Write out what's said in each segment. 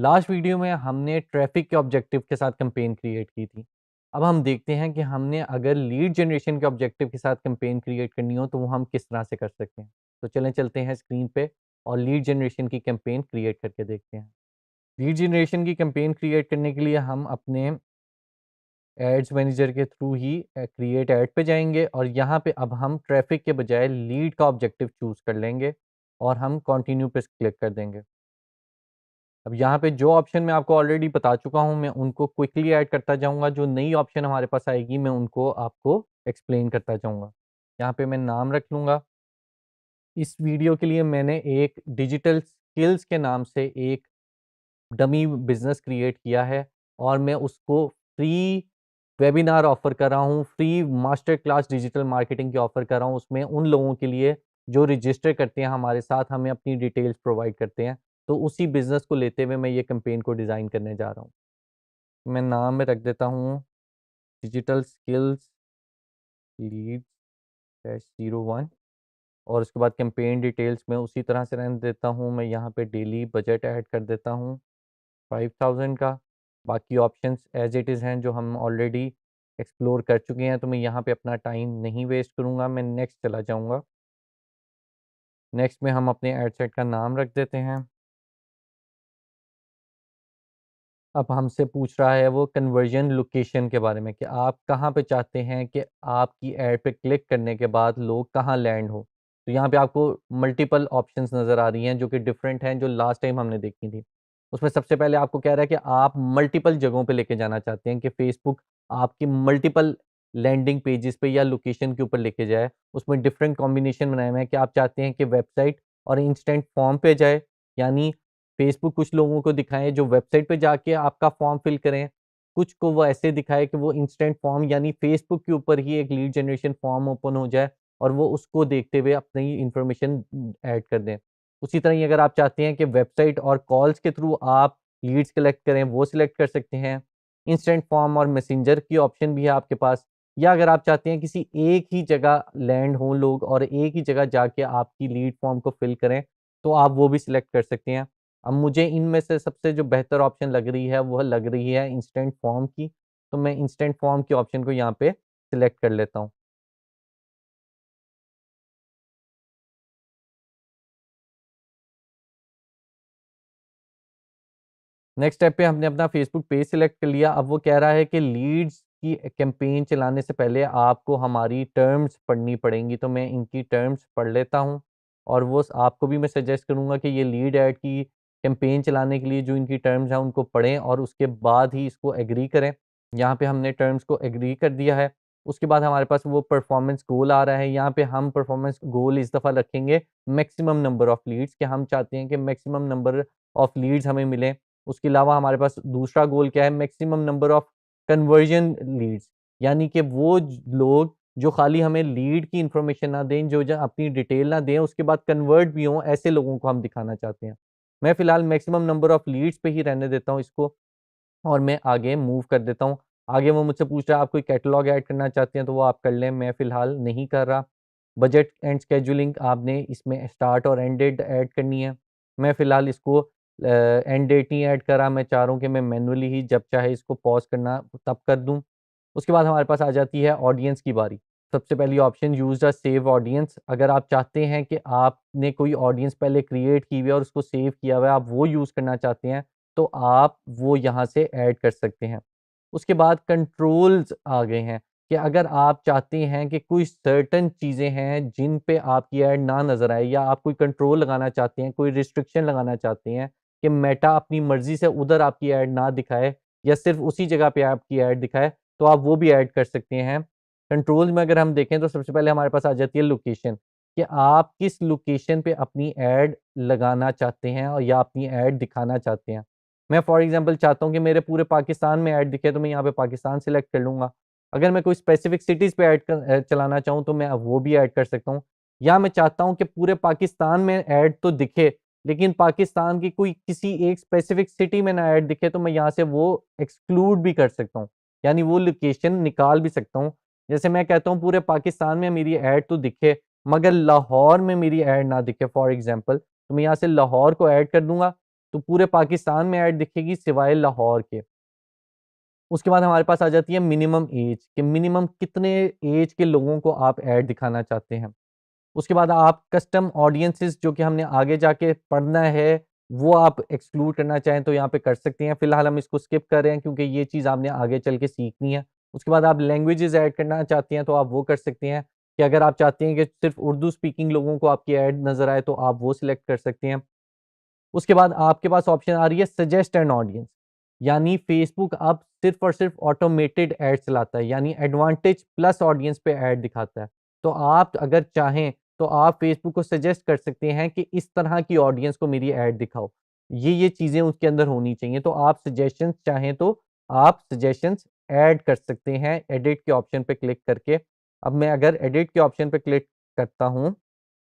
Last video में हमने traffic के ऑब्जेक्टिव के साथ कैंपेन क्रिएट की थी। अब हम देखते हैं कि हमने अगर लीड जनरेशन के ऑब्जेक्टिव के साथ कैंपेन क्रिएट करनी हो तो वो हम किस तरह से कर सकते हैं। तो चलें चलते हैं स्क्रीन पे और लीड जनरेशन की कैंपेन क्रिएट करके देखते हैं। लीड जनरेशन की कैंपेन क्रिएट करने के लिए हम अपने एड्स मैनेजर के थ्रू ही क्रिएट ऐड पे जाएँगे और यहाँ पे अब हम ट्रैफिक के बजाय लीड का ऑब्जेक्टिव चूज़ कर लेंगे और हम कंटिन्यू पे क्लिक कर देंगे। अब यहाँ पे जो ऑप्शन मैं आपको ऑलरेडी बता चुका हूँ, मैं उनको क्विकली ऐड करता जाऊँगा, जो नई ऑप्शन हमारे पास आएगी, मैं उनको आपको एक्सप्लेन करता जाऊँगा। यहाँ पे मैं नाम रख लूँगा। इस वीडियो के लिए मैंने एक डिजिटल स्किल्स के नाम से एक डमी बिज़नेस क्रिएट किया है और मैं उसको फ्री वेबिनार ऑफ़र कर रहा हूँ, free master class digital marketing की ऑफ़र कर रहा हूँ। उसमें उन लोगों के लिए जो रजिस्टर करते हैं हमारे साथ, हमें अपनी डिटेल्स प्रोवाइड करते हैं। तो उसी बिज़नेस को लेते हुए मैं ये कैंपेन को डिज़ाइन करने जा रहा हूँ। मैं नाम में रख देता हूँ डिजिटल स्किल्स लीड -01 और उसके बाद कैंपेन डिटेल्स मैं उसी तरह से रहने देता हूँ। मैं यहाँ पे डेली बजट ऐड कर देता हूँ 5000 का। बाकी ऑप्शंस एज़ इट इज़ हैं जो हम ऑलरेडी एक्सप्लोर कर चुके हैं, तो मैं यहाँ पे अपना टाइम नहीं वेस्ट करूँगा, मैं नेक्स्ट चला जाऊँगा। नेक्स्ट में हम अपने एड सेट का नाम रख देते हैं। अब हमसे पूछ रहा है वो कन्वर्जन लोकेशन के बारे में कि आप कहाँ पे चाहते हैं कि आपकी ऐड पे क्लिक करने के बाद लोग कहाँ लैंड हो। तो यहाँ पे आपको मल्टीपल ऑप्शंस नज़र आ रही हैं जो कि डिफरेंट हैं जो लास्ट टाइम हमने देखी थी। उसमें सबसे पहले आपको कह रहा है कि आप मल्टीपल जगहों पे लेके जाना चाहते हैं कि फेसबुक आपकी मल्टीपल लैंडिंग पेजेस पे या लोकेशन के ऊपर लेके जाए। उसमें डिफरेंट कॉम्बिनेशन बनाए हुए हैं कि आप चाहते हैं कि वेबसाइट और इंस्टेंट फॉर्म पे जाए, यानी फेसबुक कुछ लोगों को दिखाएँ जो वेबसाइट पे जाके आपका फॉर्म फिल करें, कुछ को वो ऐसे दिखाए कि वो इंस्टेंट फॉर्म यानी फेसबुक के ऊपर ही एक लीड जनरेशन फॉर्म ओपन हो जाए और वो उसको देखते हुए अपनी इन्फॉर्मेशन ऐड कर दें। उसी तरह ही अगर आप चाहते हैं कि वेबसाइट और कॉल्स के थ्रू आप लीड्स कलेक्ट करें, वो सिलेक्ट कर सकते हैं। इंस्टेंट फॉर्म और मैसेंजर की ऑप्शन भी है आपके पास, या अगर आप चाहते हैं किसी एक ही जगह लैंड हों लोग और एक ही जगह जाके आपकी लीड फॉर्म को फिल करें, तो आप वो भी सिलेक्ट कर सकते हैं। अब मुझे इनमें से सबसे जो बेहतर ऑप्शन लग रही है, वह लग रही है इंस्टेंट फॉर्म की, तो मैं इंस्टेंट फॉर्म के ऑप्शन को यहाँ पे सिलेक्ट कर लेता हूँ। नेक्स्ट स्टेप पे हमने अपना फेसबुक पेज सिलेक्ट कर लिया। अब वो कह रहा है कि लीड्स की कैंपेन चलाने से पहले आपको हमारी टर्म्स पढ़नी पड़ेंगी, तो मैं इनकी टर्म्स पढ़ लेता हूँ और वो आपको भी मैं सजेस्ट करूँगा कि ये लीड ऐड की कैंपेन चलाने के लिए जो इनकी टर्म्स हैं उनको पढ़ें और उसके बाद ही इसको एग्री करें। यहाँ पे हमने टर्म्स को एग्री कर दिया है। उसके बाद हमारे पास वो परफॉर्मेंस गोल आ रहा है। यहाँ पे हम परफॉर्मेंस गोल इस दफ़ा रखेंगे मैक्सिमम नंबर ऑफ लीड्स, कि हम चाहते हैं कि मैक्सिमम नंबर ऑफ लीड्स हमें मिलें। उसके अलावा हमारे पास दूसरा गोल क्या है, maximum number of conversion leads, यानी कि वो लोग जो खाली हमें लीड की इंफॉर्मेशन ना दें, जो अपनी डिटेल ना दें, उसके बाद कन्वर्ट भी हों, ऐसे लोगों को हम दिखाना चाहते हैं। मैं फिलहाल मैक्सिमम नंबर ऑफ लीड्स पे ही रहने देता हूँ इसको और मैं आगे मूव कर देता हूँ। आगे वो मुझसे पूछ रहा है आप कोई कैटलॉग ऐड करना चाहते हैं तो वो आप कर लें, मैं फ़िलहाल नहीं कर रहा। बजट एंड शेड्यूलिंग आपने इसमें स्टार्ट और एंड डेट ऐड करनी है। मैं फ़िलहाल इसको एंड डेट नहीं ऐड कर रहा, मैं चाह रहा हूँ कि मैं मैनुअली ही जब चाहे इसको पॉज़ करना तब कर दूँ। उसके बाद हमारे पास आ जाती है ऑडियंस की बारी। सबसे पहली ऑप्शन यूज़ अ सेव ऑडियंस। अगर आप चाहते हैं कि आपने कोई ऑडियंस पहले क्रिएट की हुई है और उसको सेव किया हुआ है, आप वो यूज़ करना चाहते हैं, तो आप वो यहाँ से ऐड कर सकते हैं। उसके बाद कंट्रोल्स आ गए हैं कि अगर आप चाहते हैं कि कोई सर्टेन चीज़ें हैं जिन पे आपकी ऐड ना नज़र आए, या आप कोई कंट्रोल लगाना चाहते हैं, कोई रिस्ट्रिक्शन लगाना चाहते हैं कि मेटा अपनी मर्ज़ी से उधर आपकी ऐड ना दिखाए या सिर्फ़ उसी जगह पे आपकी ऐड दिखाए, तो आप वो भी ऐड कर सकते हैं। कंट्रोल्स में अगर हम देखें तो सबसे पहले हमारे पास आ जाती है लोकेशन, कि आप किस लोकेशन पे अपनी ऐड लगाना चाहते हैं और या अपनी ऐड दिखाना चाहते हैं। मैं फॉर एग्ज़ाम्पल चाहता हूँ कि मेरे पूरे पाकिस्तान में ऐड दिखे, तो मैं यहाँ पे पाकिस्तान सिलेक्ट कर लूँगा। अगर मैं कोई स्पेसिफ़िक सिटीज़ पे चलाना चाहूँ तो मैं वो भी ऐड कर सकता हूँ। या मैं चाहता हूँ कि पूरे पाकिस्तान में ऐड तो दिखे, लेकिन पाकिस्तान की कोई किसी एक स्पेसिफ़िक सिटी में ना ऐड दिखे, तो मैं यहाँ से वो एक्सक्लूड भी कर सकता हूँ। यानी वो लोकेशन निकाल भी सकता हूँ। जैसे मैं कहता हूँ पूरे पाकिस्तान में मेरी ऐड तो दिखे, मगर लाहौर में मेरी ऐड ना दिखे फॉर एग्ज़ाम्पल, तो मैं यहाँ से लाहौर को ऐड कर दूँगा। तो पूरे पाकिस्तान में ऐड दिखेगी सिवाय लाहौर के। उसके बाद हमारे पास आ जाती है मिनिमम ऐज कि मिनिमम कितने ऐज के लोगों को आप ऐड दिखाना चाहते हैं। उसके बाद आप कस्टम ऑडियंसेस जो कि हमने आगे जाके पढ़ना है, वो आप एक्सक्लूड करना चाहें तो यहाँ पे कर सकते हैं। फिलहाल हम इसको स्किप कर रहे हैं क्योंकि ये चीज़ आपने आगे चल के सीखनी है। उसके बाद आप लैंग्वेजेज़ ऐड करना चाहते हैं तो आप वो कर सकते हैं कि अगर आप चाहते हैं कि सिर्फ़ उर्दू स्पीकिंग लोगों को आपकी ऐड नज़र आए तो आप वो सिलेक्ट कर सकते हैं। उसके बाद आपके पास ऑप्शन आ रही है सजेस्ट एन ऑडियंस, यानी फ़ेसबुक अब सिर्फ़ और सिर्फ़ ऑटोमेटेड ऐड चलाता है, यानी एडवांटेज प्लस ऑडियंस पे ऐड दिखाता है। तो आप अगर चाहें तो आप फ़ेसबुक को सजेस्ट कर सकते हैं कि इस तरह की ऑडियंस को मेरी ऐड दिखाओ। ये चीज़ें उसके अंदर होनी चाहिए। तो आप सजेशंस चाहें तो आप सजेशंस ऐड कर सकते हैं एडिट के ऑप्शन पे क्लिक करके। अब मैं अगर एडिट के ऑप्शन पे क्लिक करता हूँ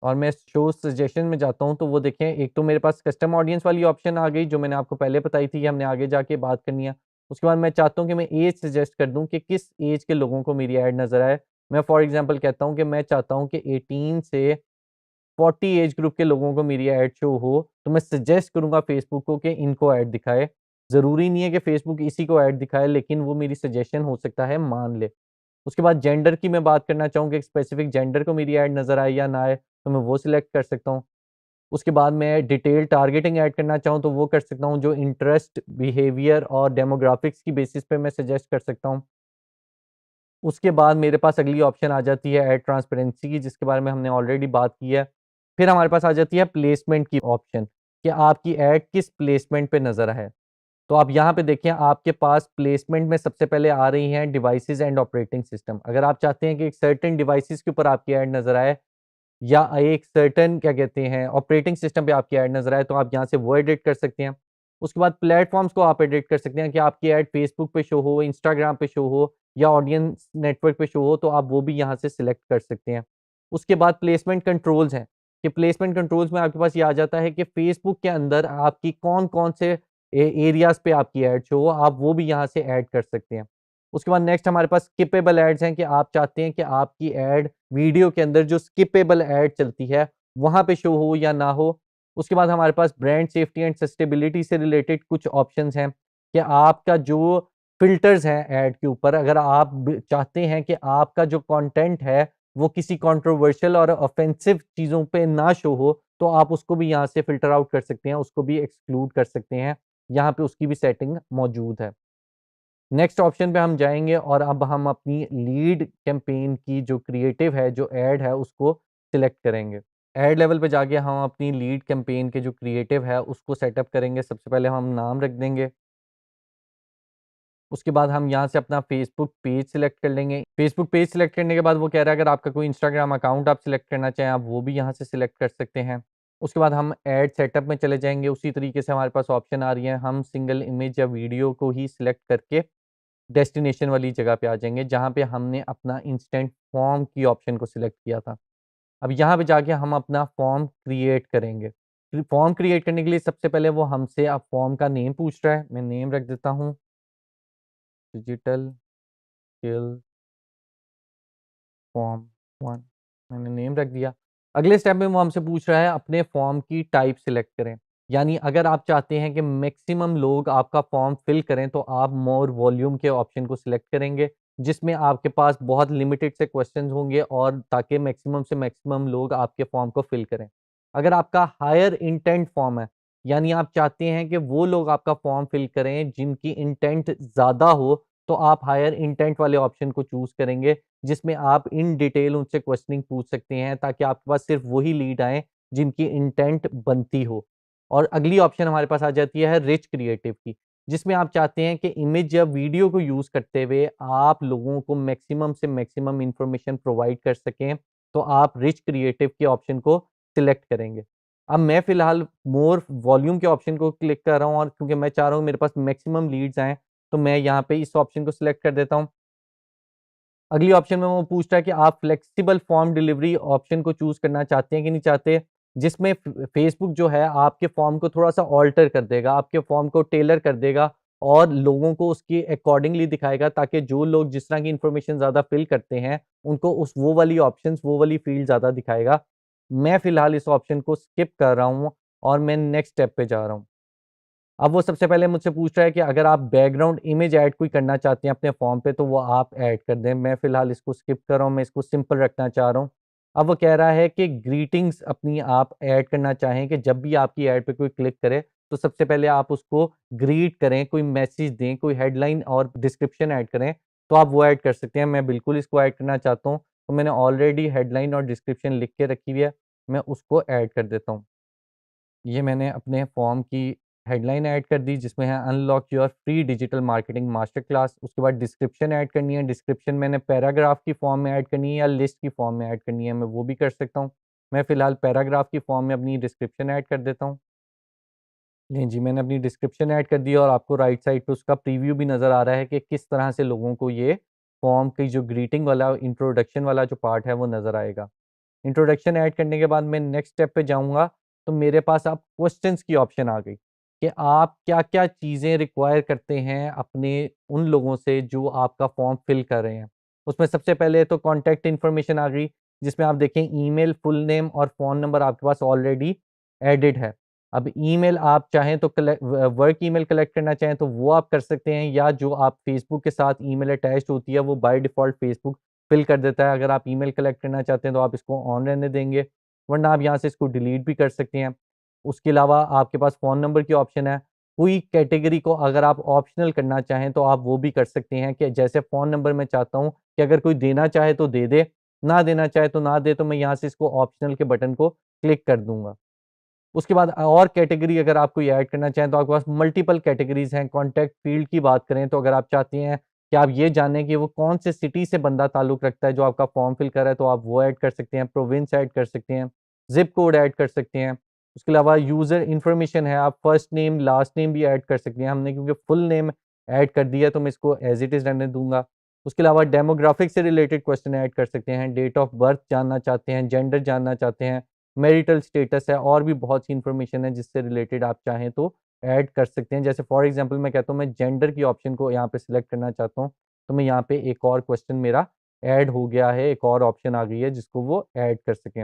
और मैं शो सजेशन में जाता हूँ, तो वो देखें एक तो मेरे पास कस्टम ऑडियंस वाली ऑप्शन आ गई, जो मैंने आपको पहले बताई थी कि हमने आगे जाके बात करनी है। उसके बाद मैं चाहता हूँ कि मैं एज सजेस्ट कर दूँ कि किस एज के लोगों को मेरी ऐड नज़र आए। मैं फॉर एग्ज़ाम्पल कहता हूँ कि मैं चाहता हूँ कि 18 से 40 एज ग्रुप के लोगों को मेरी ऐड शो हो, तो मैं सजेस्ट करूँगा फ़ेसबुक को कि इनको ऐड दिखाए। ज़रूरी नहीं है कि फ़ेसबुक इसी को ऐड दिखाए, लेकिन वो मेरी सजेशन हो सकता है मान ले। उसके बाद जेंडर की मैं बात करना चाहूँ कि स्पेसिफिक जेंडर को मेरी ऐड नज़र आए या ना आए, तो मैं वो सिलेक्ट कर सकता हूँ। उसके बाद मैं डिटेल टारगेटिंग ऐड करना चाहूँ तो वो कर सकता हूँ, जो इंटरेस्ट, बिहेवियर और डेमोग्राफिक्स की बेसिस पे मैं सजेस्ट कर सकता हूँ। उसके बाद मेरे पास अगली ऑप्शन आ जाती है ऐड ट्रांसपेरेंसी की, जिसके बारे में हमने ऑलरेडी बात की है। फिर हमारे पास आ जाती है प्लेसमेंट की ऑप्शन कि आपकी ऐड किस प्लेसमेंट पे नज़र आए। तो आप यहाँ पे देखें, आपके पास प्लेसमेंट में सबसे पहले आ रही हैं डिवाइसेज़ एंड ऑपरेटिंग सिस्टम। अगर आप चाहते हैं कि एक सर्टेन डिवाइसेज़ के ऊपर आपकी ऐड नज़र आए या एक सर्टेन क्या कहते हैं ऑपरेटिंग सिस्टम पे आपकी ऐड नज़र आए, तो आप यहाँ से वो एडिट कर सकते हैं। उसके बाद प्लेटफ़ॉर्म्स को आप एडिट कर सकते हैं कि आपकी ऐड फ़ेसबुक पे शो हो, इंस्टाग्राम पे शो हो या ऑडियंस नेटवर्क पे शो हो, तो आप वो भी यहाँ से सिलेक्ट कर सकते हैं। उसके बाद प्लेसमेंट कंट्रोल्स हैं कि प्लेसमेंट कंट्रोल्स में आपके पास ये आ जाता है कि फ़ेसबुक के अंदर आपकी कौन-कौन से एरियाज़ पे आपकी ऐड शो हो, आप वो भी यहाँ से ऐड कर सकते हैं। उसके बाद नेक्स्ट हमारे पास स्किपेबल एड्स हैं कि आप चाहते हैं कि आपकी ऐड वीडियो के अंदर जो स्किपेबल ऐड चलती है, वहाँ पे शो हो या ना हो। उसके बाद हमारे पास ब्रांड सेफ्टी एंड सस्टेबिलिटी से रिलेटेड कुछ ऑप्शंस हैं कि आपका जो फ़िल्टर्स हैं ऐड के ऊपर, अगर आप चाहते हैं कि आपका जो कंटेंट है, वो किसी कंट्रोवर्शियल और ऑफेंसिव चीज़ों पे ना शो हो, तो आप उसको भी यहाँ से फ़िल्टर आउट कर सकते हैं, उसको भी एक्सक्लूड कर सकते हैं। यहाँ पे उसकी भी सेटिंग मौजूद है। नेक्स्ट ऑप्शन पे हम जाएँगे और अब हम अपनी लीड कैंपेन की जो क्रिएटिव है, जो ऐड है, उसको सिलेक्ट करेंगे। ऐड लेवल पे जाके हम अपनी लीड कैंपेन के जो क्रिएटिव है, उसको सेटअप करेंगे। सबसे पहले हम नाम रख देंगे। उसके बाद हम यहाँ से अपना फ़ेसबुक पेज सिलेक्ट कर लेंगे। फ़ेसबुक पेज सिलेक्ट करने के बाद वो कह रहा है अगर आपका कोई इंस्टाग्राम अकाउंट आप सिलेक्ट करना चाहें, आप वो भी यहाँ से सिलेक्ट कर सकते हैं। उसके बाद हम ऐड सेटअप में चले जाएँगे। उसी तरीके से हमारे पास ऑप्शन आ रही है, हम सिंगल इमेज या वीडियो को ही सिलेक्ट करके डेस्टिनेशन वाली जगह पे आ जाएँगे, जहाँ पे हमने अपना इंस्टेंट फॉर्म की ऑप्शन को सिलेक्ट किया था। अब यहाँ पे जाके हम अपना फॉर्म क्रिएट करेंगे। फिर फॉर्म क्रिएट करने के लिए सबसे पहले वो हमसे अब फॉर्म का नेम पूछ रहा है। मैं नेम रख देता हूँ, डिजिटल स्किल फॉर्म 1 मैंने नेम रख दिया। अगले स्टेप में वो हमसे पूछ रहा है अपने फॉर्म की टाइप सिलेक्ट करें। यानी अगर आप चाहते हैं कि मैक्सिमम लोग आपका फॉर्म फिल करें तो आप मोर वॉल्यूम के ऑप्शन को सिलेक्ट करेंगे, जिसमें आपके पास बहुत लिमिटेड से क्वेश्चंस होंगे और ताकि मैक्सिमम से मैक्सिमम लोग आपके फॉर्म को फिल करें। अगर आपका हायर इंटेंट फॉर्म है, यानी आप चाहते हैं कि वो लोग आपका फॉर्म फिल करें जिनकी इंटेंट ज़्यादा हो, तो आप हायर इंटेंट वाले ऑप्शन को चूज़ करेंगे, जिसमें आप इन डिटेल उनसे क्वेश्चनिंग पूछ सकते हैं ताकि आपके पास सिर्फ वही लीड आएँ जिनकी इंटेंट बनती हो। और अगली ऑप्शन हमारे पास आ जाती है रिच क्रिएटिव की, जिसमें आप चाहते हैं कि इमेज या वीडियो को यूज़ करते हुए आप लोगों को मैक्सिमम से मैक्सिमम इन्फॉर्मेशन प्रोवाइड कर सकें, तो आप रिच क्रिएटिव के ऑप्शन को सिलेक्ट करेंगे। अब मैं फ़िलहाल मोर वॉल्यूम के ऑप्शन को क्लिक कर रहा हूँ और क्योंकि मैं चाह रहा हूँ मेरे पास मैक्सिमम लीड्स आएँ, तो मैं यहाँ पे इस ऑप्शन को सिलेक्ट कर देता हूँ। अगली ऑप्शन में वो पूछता है कि आप फ्लेक्सिबल फॉर्म डिलीवरी ऑप्शन को चूज़ करना चाहते हैं कि नहीं चाहते, जिसमें फेसबुक जो है आपके फॉर्म को थोड़ा-सा ऑल्टर कर देगा, आपके फॉर्म को टेलर कर देगा और लोगों को उसके अकॉर्डिंगली दिखाएगा ताकि जो लोग जिस तरह की इन्फॉर्मेशन ज़्यादा फ़िल करते हैं, उनको उस वो वाली ऑप्शंस, वो वाली फ़ील्ड ज़्यादा दिखाएगा। मैं फ़िलहाल इस ऑप्शन को स्किप कर रहा हूँ और मैं नेक्स्ट स्टेप पे जा रहा हूँ। अब वो सबसे पहले मुझसे पूछ रहा है कि अगर आप बैकग्राउंड इमेज ऐड कोई करना चाहते हैं अपने फॉर्म पे तो वो आप ऐड कर दें। मैं फ़िलहाल इसको स्किप कर रहा हूँ, मैं इसको सिंपल रखना चाह रहा हूँ। अब वो कह रहा है कि ग्रीटिंग्स अपनी आप ऐड करना चाहें कि जब भी आपकी ऐड पे कोई क्लिक करे, तो सबसे पहले आप उसको ग्रीट करें, कोई मैसेज दें, कोई हेडलाइन और डिस्क्रिप्शन ऐड करें, तो आप वो ऐड कर सकते हैं। मैं बिल्कुल इसको ऐड करना चाहता हूँ, तो मैंने ऑलरेडी हेडलाइन और डिस्क्रिप्शन लिख के रखी हुई है, मैं उसको ऐड कर देता हूँ। ये मैंने अपने फॉर्म की हेडलाइन ऐड कर दी जिसमें है unlock your free digital marketing master class. उसके बाद डिस्क्रिप्शन ऐड करनी है, डिस्क्रिप्शन मैंने पैराग्राफ की फॉर्म में ऐड करनी है या लिस्ट की फॉर्म में ऐड करनी है, मैं वो भी कर सकता हूँ। मैं फ़िलहाल पैराग्राफ की फॉर्म में अपनी डिस्क्रिप्शन ऐड कर देता हूँ। नहीं जी, मैंने अपनी डिस्क्रिप्शन ऐड कर दी और आपको राइट साइड पे उसका प्रीव्यू भी नज़र आ रहा है कि किस तरह से लोगों को ये फॉर्म की जो ग्रीटिंग वाला इंट्रोडक्शन वाला जो पार्ट है वो नज़र आएगा। इंट्रोडक्शन ऐड करने के बाद मैं नेक्स्ट स्टेप पे जाऊँगा, तो मेरे पास अब क्वेश्चन्स की ऑप्शन आ गई कि आप क्या-क्या चीज़ें रिक्वायर करते हैं अपने उन लोगों से जो आपका फॉर्म फिल कर रहे हैं। उसमें सबसे पहले तो कॉन्टैक्ट इन्फॉर्मेशन आ गई, जिसमें आप देखें ईमेल, फुल नेम और फ़ोन नंबर आपके पास ऑलरेडी एडेड है। अब ईमेल आप चाहें तो वर्क ईमेल कलेक्ट करना चाहें तो वो आप कर सकते हैं या जो आप फेसबुक के साथ ईमेल अटैच्ड होती है वो बाय डिफ़ॉल्ट फेसबुक फ़िल कर देता है। अगर आप ईमेल कलेक्ट करना चाहते हैं तो आप इसको ऑन रहने देंगे, वरना आप यहाँ से इसको डिलीट भी कर सकते हैं। उसके अलावा आपके पास फ़ोन नंबर की ऑप्शन है। कोई कैटेगरी को अगर आप ऑप्शनल करना चाहें तो आप वो भी कर सकते हैं कि जैसे फ़ोन नंबर मैं चाहता हूँ कि अगर कोई देना चाहे तो दे दे, ना देना चाहे तो ना दे, तो मैं यहाँ से इसको ऑप्शनल के बटन को क्लिक कर दूँगा। उसके बाद और कैटेगरी अगर आप कोई ऐड करना चाहें तो आपके पास मल्टीपल कैटेगरीज़ हैं। कॉन्टैक्ट फ़ील्ड की बात करें तो अगर आप चाहती हैं कि आप ये जानें कि वो कौन से सिटी से बंदा ताल्लुक़ रखता है जो आपका फ़ॉर्म फ़िल कर रहा है तो आप वो ऐड कर सकते हैं, प्रोविंस ऐड कर सकते हैं, ज़िप कोड ऐड कर सकते हैं। उसके अलावा यूज़र इन्फॉर्मेशन है, आप फर्स्ट नेम, लास्ट नेम भी ऐड कर सकते हैं। हमने क्योंकि फुल नेम ऐड कर दिया है तो मैं इसको एज़ इट इज़ रहने दूँगा। उसके अलावा डेमोग्राफिक से रिलेटेड क्वेश्चन ऐड कर सकते हैं, डेट ऑफ बर्थ जानना चाहते हैं, जेंडर जानना चाहते हैं, मैरिटल स्टेटस है और भी बहुत सी इन्फॉर्मेशन है जिससे रिलेटेड आप चाहें तो ऐड कर सकते हैं। जैसे फॉर एग्ज़ाम्पल मैं कहता हूँ मैं जेंडर की ऑप्शन को यहाँ पे सिलेक्ट करना चाहता हूँ, तो मैं यहाँ पे एक और क्वेश्चन मेरा ऐड हो गया है, एक और ऑप्शन आ गई है जिसको वो ऐड कर सकें।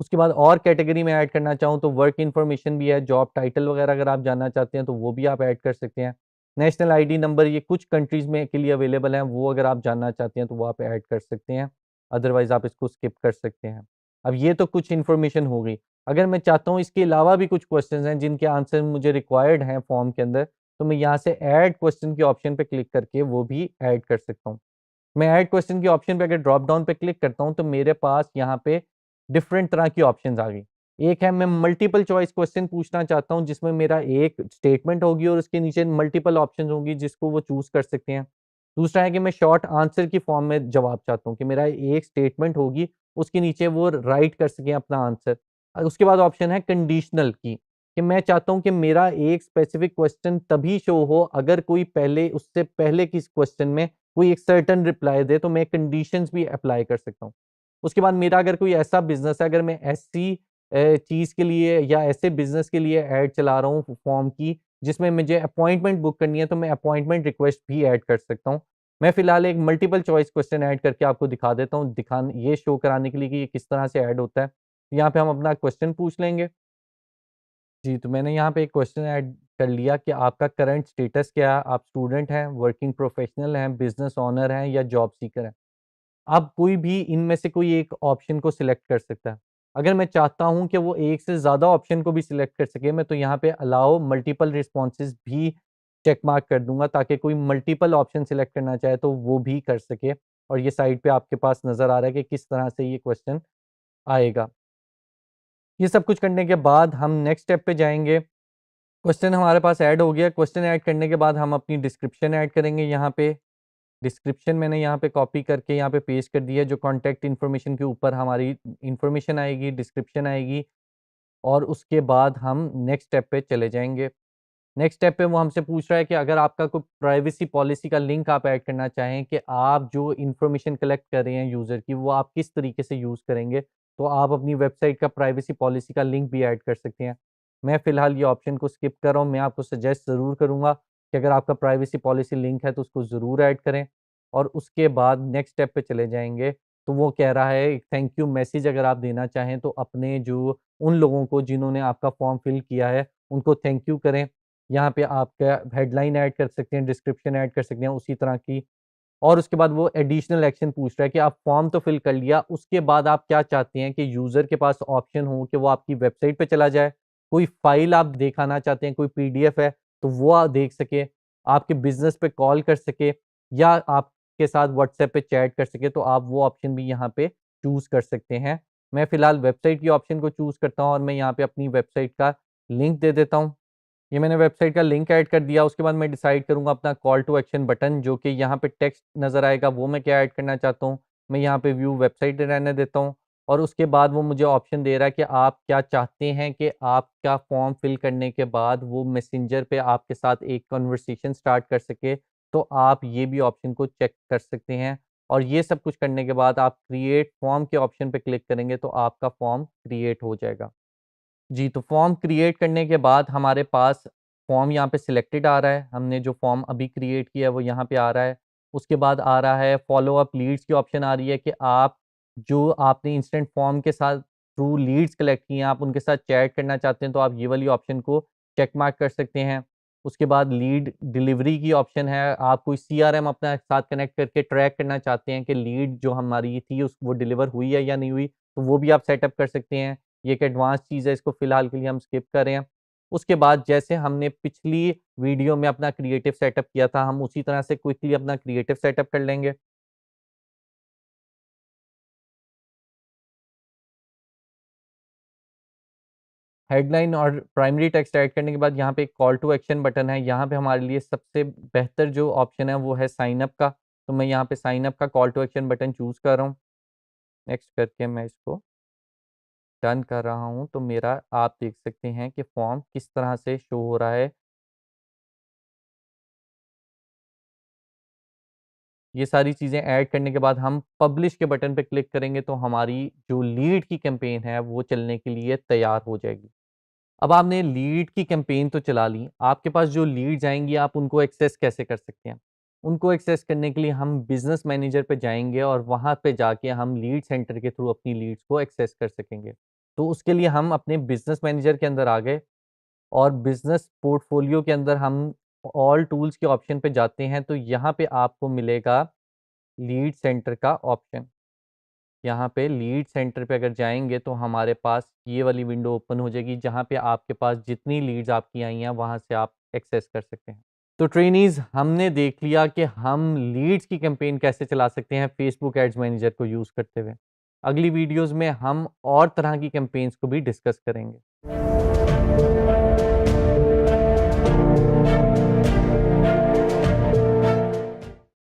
उसके बाद और कैटेगरी में ऐड करना चाहूँ तो वर्क इन्फॉर्मेशन भी है, जॉब टाइटल वगैरह अगर आप जानना चाहते हैं तो वो भी आप ऐड कर सकते हैं। नेशनल आईडी नंबर ये कुछ कंट्रीज़ में के लिए अवेलेबल हैं, वो अगर आप जानना चाहते हैं तो वो आप ऐड कर सकते हैं। अदरवाइज़ आप इसको स्किप कर सकते हैं। अब ये तो कुछ इन्फॉर्मेशन हो गई। अगर मैं चाहता हूँ इसके अलावा भी कुछ क्वेश्चंस हैं जिनके आंसर मुझे रिक्वायर्ड हैं फॉर्म के अंदर, तो मैं यहाँ से ऐड क्वेश्चन के ऑप्शन पे क्लिक करके वो भी ऐड कर सकता हूँ। मैं ऐड क्वेश्चन के ऑप्शन पे अगर ड्रॉप डाउन पे क्लिक करता हूँ, तो मेरे पास यहाँ पे डिफरेंट तरह की ऑप्शंस आ गई। एक है मैं मल्टीपल चॉइस क्वेश्चन पूछना चाहता हूँ, जिसमें मेरा एक स्टेटमेंट होगी और उसके नीचे मल्टीपल ऑप्शंस होंगी जिसको वो चूज़ कर सकते हैं। दूसरा है कि मैं शॉर्ट आंसर की फॉर्म में जवाब चाहता हूँ कि मेरा एक स्टेटमेंट होगी, उसके नीचे वो राइट कर सकें अपना आंसर। उसके बाद ऑप्शन है कंडीशनल की, कि मैं चाहता हूँ कि मेरा एक स्पेसिफिक क्वेश्चन तभी शो हो अगर कोई पहले उससे पहले किस क्वेश्चन में कोई एक सर्टेन रिप्लाई दे, तो मैं कंडीशंस भी अप्लाई कर सकता हूँ। उसके बाद मेरा अगर कोई ऐसा बिज़नेस है, अगर मैं ऐसी चीज़ के लिए या ऐसे बिज़नेस के लिए ऐड चला रहा हूँ फॉर्म की, जिसमें मुझे अपॉइंटमेंट बुक करनी है, तो मैं अपॉइंटमेंट रिक्वेस्ट भी ऐड कर सकता हूँ। मैं फ़िलहाल एक मल्टीपल चॉइस क्वेश्चन ऐड करके आपको दिखा देता हूँ, ये शो कराने के लिए कि ये किस तरह से ऐड होता है। यहाँ पे हम अपना क्वेश्चन पूछ लेंगे। जी, तो मैंने यहाँ पे एक क्वेश्चन ऐड कर लिया कि आपका करंट स्टेटस क्या है? आप स्टूडेंट हैं, वर्किंग प्रोफेशनल हैं, बिज़नेस ओनर हैं या जॉब सीकर हैं? आप कोई भी इनमें से कोई एक ऑप्शन को सिलेक्ट कर सकता है। अगर मैं चाहता हूँ कि वो एक से ज़्यादा ऑप्शन को भी सिलेक्ट कर सके, मैं तो यहाँ पे अलाउ मल्टीपल रिस्पॉन्सेज़ भी चेक मार्क कर दूँगा ताकि कोई मल्टीपल ऑप्शन सिलेक्ट करना चाहे तो वो भी कर सके और ये साइड पे आपके पास नज़र आ रहा है कि किस तरह से ये क्वेश्चन आएगा। ये सब कुछ करने के बाद हम नेक्स्ट स्टेप पे जाएँगे। क्वेश्चन हमारे पास ऐड हो गया। क्वेश्चन ऐड करने के बाद हम अपनी डिस्क्रिप्शन ऐड करेंगे यहाँ पे। डिस्क्रिप्शन मैंने यहाँ पे कॉपी करके यहाँ पे पेस्ट कर दिया है, जो कॉन्टैक्ट इन्फॉर्मेशन के ऊपर हमारी इन्फॉर्मेशन आएगी, डिस्क्रिप्शन आएगी और उसके बाद हम नेक्स्ट स्टेप पे चले जाएँगे। नेक्स्ट स्टेप पे वो हमसे पूछ रहा है कि अगर आपका कोई प्राइवेसी पॉलिसी का लिंक आप ऐड करना चाहें कि आप जो इन्फॉर्मेशन कलेक्ट कर रहे हैं यूज़र की, वो आप किस तरीके से यूज़ करेंगे, तो आप अपनी वेबसाइट का प्राइवेसी पॉलिसी का लिंक भी ऐड कर सकते हैं। मैं फ़िलहाल ये ऑप्शन को स्किप कर रहा हूँ, मैं आपको सजेस्ट ज़रूर करूँगा कि अगर आपका प्राइवेसी पॉलिसी लिंक है, तो उसको ज़रूर ऐड करें और उसके बाद नेक्स्ट स्टेप पे चले जाएँगे। तो वो कह रहा है एक थैंक यू मैसेज अगर आप देना चाहें, तो अपने जो उन लोगों को जिन्होंने आपका फॉर्म फिल किया है, उनको थैंक यू करें। यहाँ पे आपका हेडलाइन ऐड कर सकते हैं, डिस्क्रिप्शन ऐड कर सकते हैं उसी तरह की। और उसके बाद वो एडिशनल एक्शन पूछ रहा है कि आप फॉर्म तो फिल कर लिया, उसके बाद आप क्या चाहते हैं कि यूज़र के पास ऑप्शन हो कि वो आपकी वेबसाइट पे चला जाए, कोई फ़ाइल आप दिखाना चाहते हैं, कोई पीडीएफ है, तो वो आप देख सके, आपके बिज़नेस पे कॉल कर सके या आपके साथ व्हाट्सएप पे चैट कर सके, तो आप वो ऑप्शन भी यहाँ पे चूज़ कर सकते हैं। मैं फ़िलहाल वेबसाइट की ऑप्शन को चूज़ करता हूँ और मैं यहाँ पे अपनी वेबसाइट का लिंक दे देता हूँ। ये मैंने वेबसाइट का लिंक ऐड कर दिया, उसके बाद मैं डिसाइड करूँगा अपना कॉल टू एक्शन बटन जो कि यहाँ पे टेक्स्ट नज़र आएगा, वो मैं क्या ऐड करना चाहता हूँ। मैं यहाँ पे व्यू वेबसाइट रहने देता हूँ और उसके बाद वो मुझे ऑप्शन दे रहा है कि आप क्या चाहते हैं कि आपका फॉर्म फिल करने के बाद वो मैसेंजर पे आपके साथ एक कन्वर्सेशन स्टार्ट कर सके, तो आप ये भी ऑप्शन को चेक कर सकते हैं। और ये सब कुछ करने के बाद आप क्रिएट फॉर्म के ऑप्शन पे क्लिक करेंगे, तो आपका फॉर्म क्रिएट हो जाएगा। जी, तो फॉर्म क्रिएट करने के बाद हमारे पास फॉर्म यहाँ पे सिलेक्टेड आ रहा है। हमने जो फॉर्म अभी क्रिएट किया है वो यहाँ पे आ रहा है। उसके बाद आ रहा है फॉलो अप लीड्स की ऑप्शन आ रही है कि आप जो आपने इंस्टेंट फॉर्म के साथ थ्रू लीड्स कलेक्ट किए हैं, आप उनके साथ चैट करना चाहते हैं तो आप ये वाली ऑप्शन को चेक मार्क कर सकते हैं। उसके बाद लीड डिलीवरी की ऑप्शन है, आप कोई सीआरएम अपना साथ कनेक्ट करके ट्रैक करना चाहते हैं कि लीड जो हमारी थी उस वो डिलीवर हुई है या नहीं हुई, तो वो भी आप सेटअप कर सकते हैं। ये एक एडवांस चीज़ है, इसको फ़िलहाल के लिए हम स्किप कर रहे हैं। उसके बाद जैसे हमने पिछली वीडियो में अपना क्रिएटिव सेटअप किया था, हम उसी तरह से क्विकली अपना क्रिएटिव सेटअप कर लेंगे। हेडलाइन और प्राइमरी टेक्स्ट ऐड करने के बाद यहाँ पे एक कॉल टू एक्शन बटन है। यहाँ पे हमारे लिए सबसे बेहतर जो ऑप्शन है वो है साइन अप का। तो मैं यहाँ पे साइन अप का call to action button choose कर रहा हूँ। नेक्स्ट करके मैं इसको डन कर रहा हूँ। तो मेरा आप देख सकते हैं कि फॉर्म किस तरह से शो हो रहा है। ये सारी चीज़ें ऐड करने के बाद हम पब्लिश के बटन पे क्लिक करेंगे तो हमारी जो लीड की कैंपेन है वो चलने के लिए तैयार हो जाएगी। अब आपने लीड की कैंपेन तो चला ली, आपके पास जो लीड्स आएँगी आप उनको एक्सेस कैसे कर सकते हैं? उनको एक्सेस करने के लिए हम बिज़नेस मैनेजर पे जाएँगे और वहाँ पे जाके हम लीड सेंटर के थ्रू अपनी लीड्स को एक्सेस कर सकेंगे। तो उसके लिए हम अपने बिज़नेस मैनेजर के अंदर आ गए और बिज़नेस पोर्टफोलियो के अंदर हम ऑल टूल्स के ऑप्शन पे जाते हैं तो यहाँ पे आपको मिलेगा लीड सेंटर का ऑप्शन। यहाँ पे लीड सेंटर पे अगर जाएँगे तो हमारे पास ये वाली विंडो ओपन हो जाएगी जहाँ पे आपके पास जितनी लीड्स आपकी आई हैं वहाँ से आप एक्सेस कर सकते हैं। तो ट्रेनीज़ हमने देख लिया कि हम लीड्स की कैंपेन कैसे चला सकते हैं फेसबुक एड्स मैनेजर को यूज़ करते हुए। अगली वीडियोज़ में हम और तरह की कैंपेन्स को भी डिस्कस करेंगे।